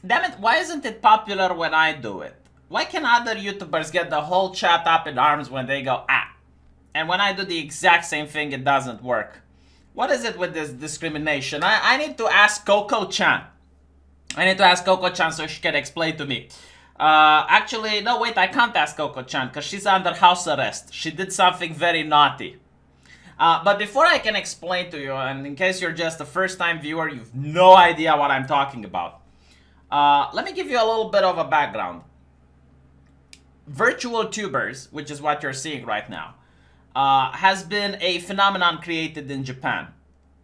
Damn it, why isn't it popular when I do it? Why can other YouTubers get the whole chat up in arms when they go, ah? And when I do the exact same thing, it doesn't work. What is it with this discrimination? I need to ask Coco-chan. I need to ask Coco-chan so she can explain to me. Actually, no, wait, I can't ask Coco-chan because she's under house arrest. She did something very naughty. But before I can explain to you, and in case you're just a first-time viewer, you've no idea what I'm talking about, let me give you a little bit of a background. Virtual tubers, which is what you're seeing right now, has been a phenomenon created in Japan.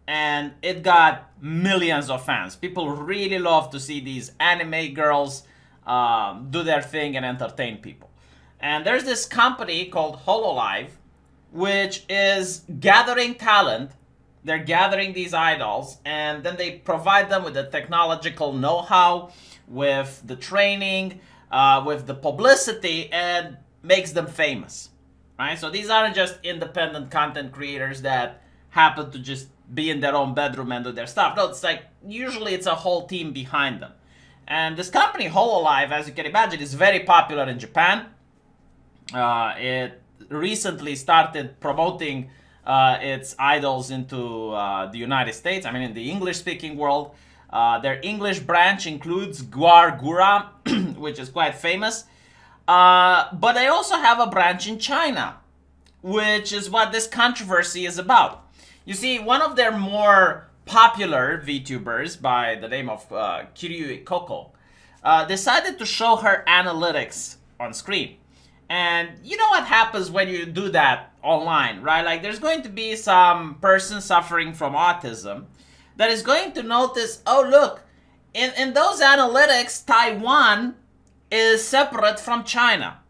And it got millions of fans. People really love to see these anime girls do their thing and entertain people. And there's this company called HoloLive, which is gathering talent. They're gathering these idols, and then they provide them with the technological know-how, with the training, with the publicity, and makes them famous. Right? So these aren't just independent content creators that happen to just be in their own bedroom and do their stuff. No, it's like usually it's a whole team behind them. And this company, HoloLive, as you can imagine, is very popular in Japan. It recently started promoting its idols into the United States, I mean in the English-speaking world. Their English branch includes Guar Gura, which is quite famous. But they also have a branch in China, which is what this controversy is about. You see, one of their more popular VTubers by the name of Kiryu Coco decided to show her analytics on screen. And you know what happens when you do that online, right? Like there's going to be some person suffering from autism that is going to notice, oh look, in those analytics, Taiwan is separate from China.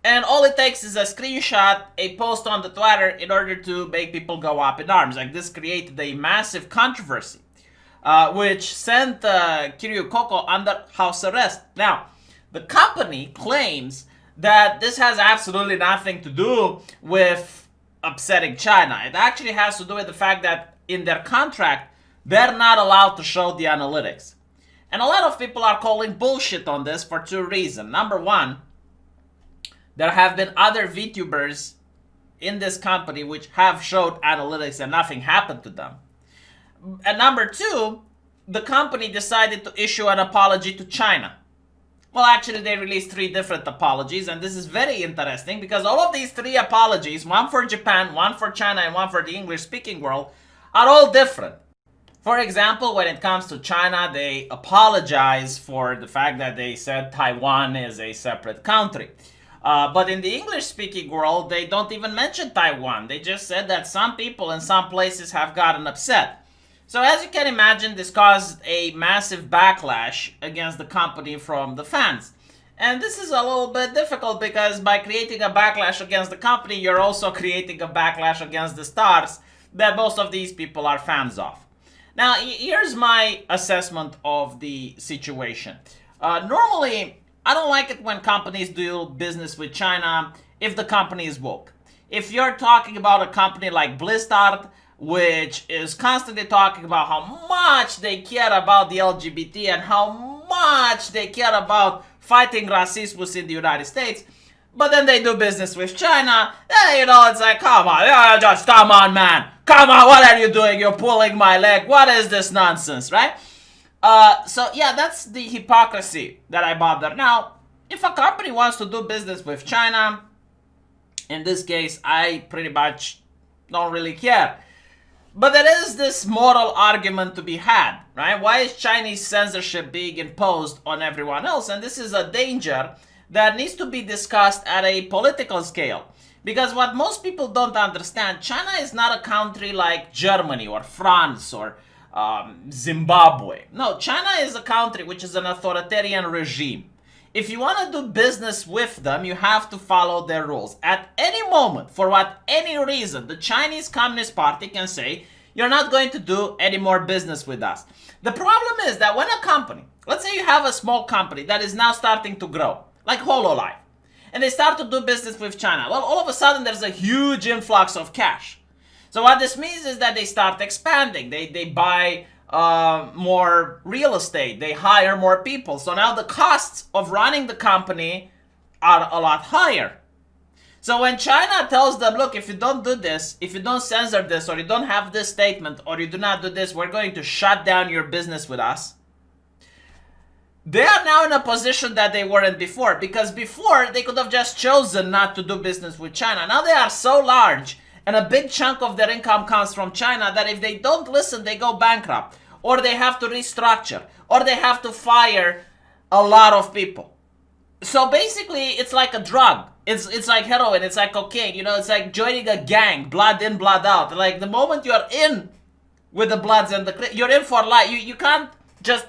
And all it takes is a screenshot, a post on the Twitter in order to make people go up in arms. Like this created a massive controversy, which sent Kiryu Coco under house arrest. Now, the company claims that this has absolutely nothing to do with upsetting China. It actually has to do with the fact that in their contract, they're not allowed to show the analytics. And a lot of people are calling bullshit on this for two reasons. Number one, there have been other VTubers in this company which have showed analytics and nothing happened to them. And number two, the company decided to issue an apology to China. Well, actually, they released 3 different apologies, and this is very interesting because all of these 3 apologies, one for Japan, one for China, and one for the English-speaking world, are all different. For example, when it comes to China, they apologize for the fact that they said Taiwan is a separate country. But in the English-speaking world, they don't even mention Taiwan. They just said that some people in some places have gotten upset. So as you can imagine, this caused a massive backlash against the company from the fans. And this is a little bit difficult because by creating a backlash against the company, you're also creating a backlash against the stars that most of these people are fans of. Now, here's my assessment of the situation. Normally, I don't like it when companies do business with China if the company is woke. If you're talking about a company like Blizzard, which is constantly talking about how much they care about the LGBT and how much they care about fighting racism in the United States, but then they do business with China, you know, it's like, come on, just come on, man. Come on, what are you doing? You're pulling my leg. What is this nonsense, right? So yeah, that's the hypocrisy that I bother. Now, if a company wants to do business with China, in this case, I pretty much don't really care. But there is this moral argument to be had, right? Why is Chinese censorship being imposed on everyone else? And this is a danger that needs to be discussed at a political scale. Because what most people don't understand, China is not a country like Germany or France or Zimbabwe. No, China is a country which is an authoritarian regime. If you want to do business with them, you have to follow their rules. At any moment, for any reason, the Chinese Communist Party can say, you're not going to do any more business with us. The problem is that when a company, let's say you have a small company that is now starting to grow, like HoloLive, and they start to do business with China, well, all of a sudden there's a huge influx of cash. So what this means is that they start expanding. They buy more real estate. They hire more people. So now the costs of running the company are a lot higher. So when China tells them, look, if you don't do this, if you don't censor this, or you don't have this statement, or you do not do this, we're going to shut down your business with us. They are now in a position that they weren't before, because before they could have just chosen not to do business with China. Now they are so large, and a big chunk of their income comes from China, that if they don't listen, they go bankrupt, or they have to restructure, or they have to fire a lot of people. So basically, it's like a drug. It's like heroin. It's like cocaine. You know, it's like joining a gang, blood in, blood out. Like the moment you're in with the bloods and you're in for life. You can't just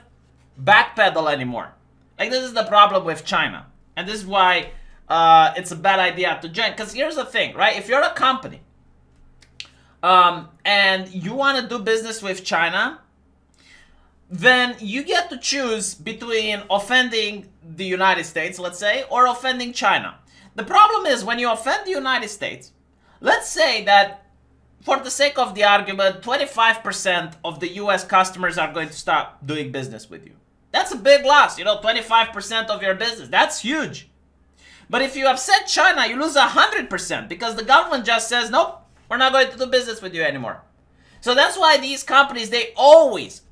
backpedal anymore. Like this is the problem with China, and this is why it's a bad idea to join. Because here's the thing, right? If you're a company and you want to do business with China, then you get to choose between offending the United States, let's say, or offending China. The problem is when you offend the United States, let's say that for the sake of the argument, 25% of the US customers are going to stop doing business with you. That's a big loss, 25% of your business. That's huge. But if you upset China, you lose 100% because the government just says, nope, we're not going to do business with you anymore. So that's why these companies, they always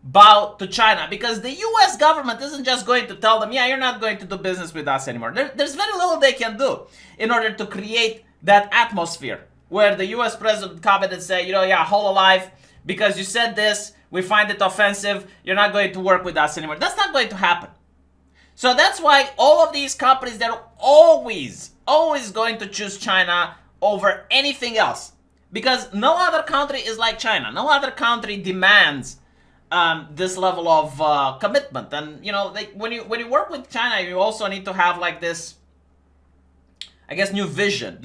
bow to China, because the US government isn't just going to tell them, yeah, you're not going to do business with us anymore. There's very little they can do in order to create that atmosphere where the US president come in and say, yeah, Hololive, because you said this, we find it offensive, you're not going to work with us anymore. That's not going to happen. So that's why all of these companies, they're always going to choose China over anything else. Because no other country is like China. No other country demands this level of commitment. And when you work with China, you also need to have like this, I guess, new vision.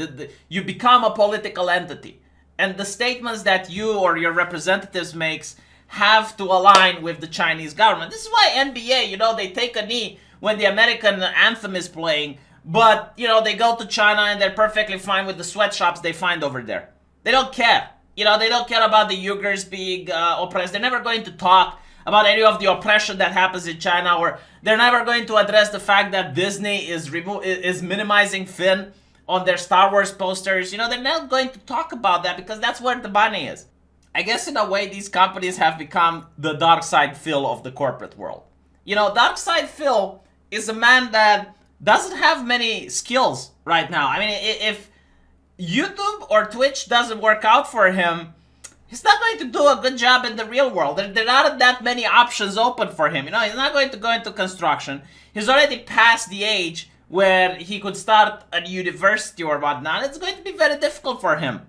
You become a political entity, and the statements that you or your representatives makes have to align with the Chinese government. This is why NBA, they take a knee when the American anthem is playing, but they go to China and they're perfectly fine with the sweatshops they find over there. They don't care. They don't care about the Uyghurs being oppressed. They're never going to talk about any of the oppression that happens in China, or they're never going to address the fact that Disney is minimizing Finn on their Star Wars posters. They're not going to talk about that because that's where the money is. I guess in a way, these companies have become the dark side Phil of the corporate world. Dark side Phil is a man that doesn't have many skills right now. I mean, if YouTube or Twitch doesn't work out for him, he's not going to do a good job in the real world. There aren't that many options open for him. He's not going to go into construction. He's already past the age where he could start a university or whatnot. It's going to be very difficult for him.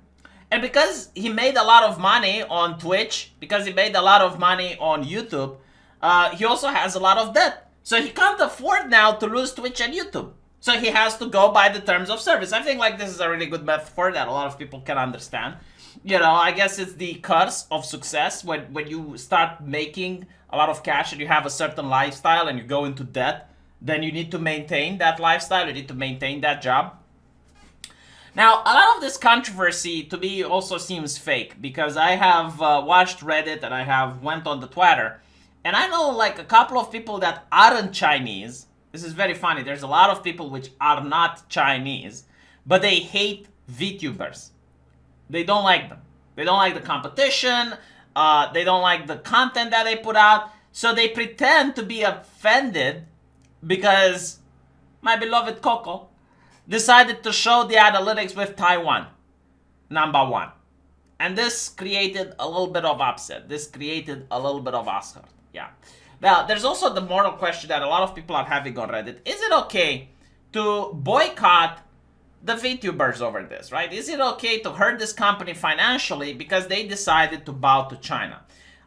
And because he made a lot of money on Twitch, because he made a lot of money on YouTube, he also has a lot of debt. So he can't afford now to lose Twitch and YouTube. So he has to go by the terms of service. I think this is a really good metaphor that a lot of people can understand. I guess it's the curse of success when you start making a lot of cash and you have a certain lifestyle and you go into debt, then you need to maintain that lifestyle, you need to maintain that job. Now, a lot of this controversy to me also seems fake, because I have watched Reddit and I have went on the Twitter, and I know like a couple of people that aren't Chinese. This is very funny. There's a lot of people which are not Chinese, but they hate VTubers. They don't like them. They don't like the competition. They don't like the content that they put out. So they pretend to be offended because my beloved Coco decided to show the analytics with Taiwan, number one. And this created a little bit of upset. This created a little bit of Oscar. Yeah. Now, there's also the moral question that a lot of people are having on Reddit. Is it okay to boycott the VTubers over this, right? Is it okay to hurt this company financially because they decided to bow to China?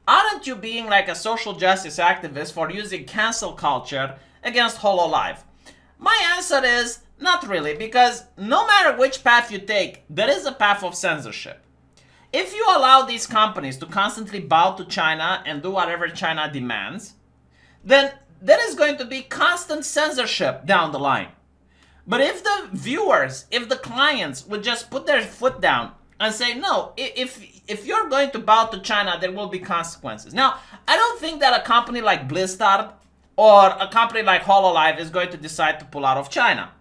Aren't you being like a social justice activist for using cancel culture against Hololive? My answer is not really, because no matter which path you take, there is a path of censorship. If you allow these companies to constantly bow to China and do whatever China demands, then there is going to be constant censorship down the line. But if the viewers, if the clients would just put their foot down and say, no, if you're going to bow to China, there will be consequences. Now, I don't think that a company like Blizzard or a company like HoloLive is going to decide to pull out of China.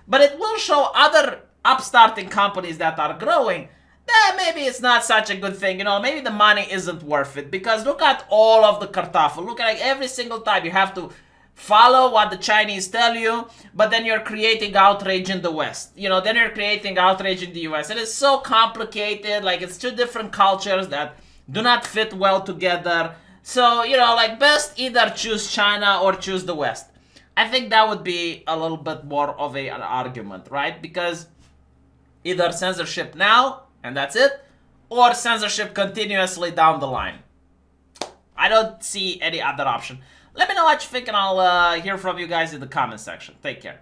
But it will show other upstarting companies that are growing that maybe it's not such a good thing. You know, maybe the money isn't worth it. Because look at all of the kartoffel. Look at, like, every single time you have to follow what the Chinese tell you, but then you're creating outrage in the West. You know, then you're creating outrage in the US. And it's so complicated. Like, it's two different cultures that do not fit well together. So, you know, like, best either choose China or choose the West. I think that would be a little bit more of an argument, right? Because either censorship now, and that's it, or censorship continuously down the line. I don't see any other option. Let me know what you think, and I'll hear from you guys in the comment section. Take care.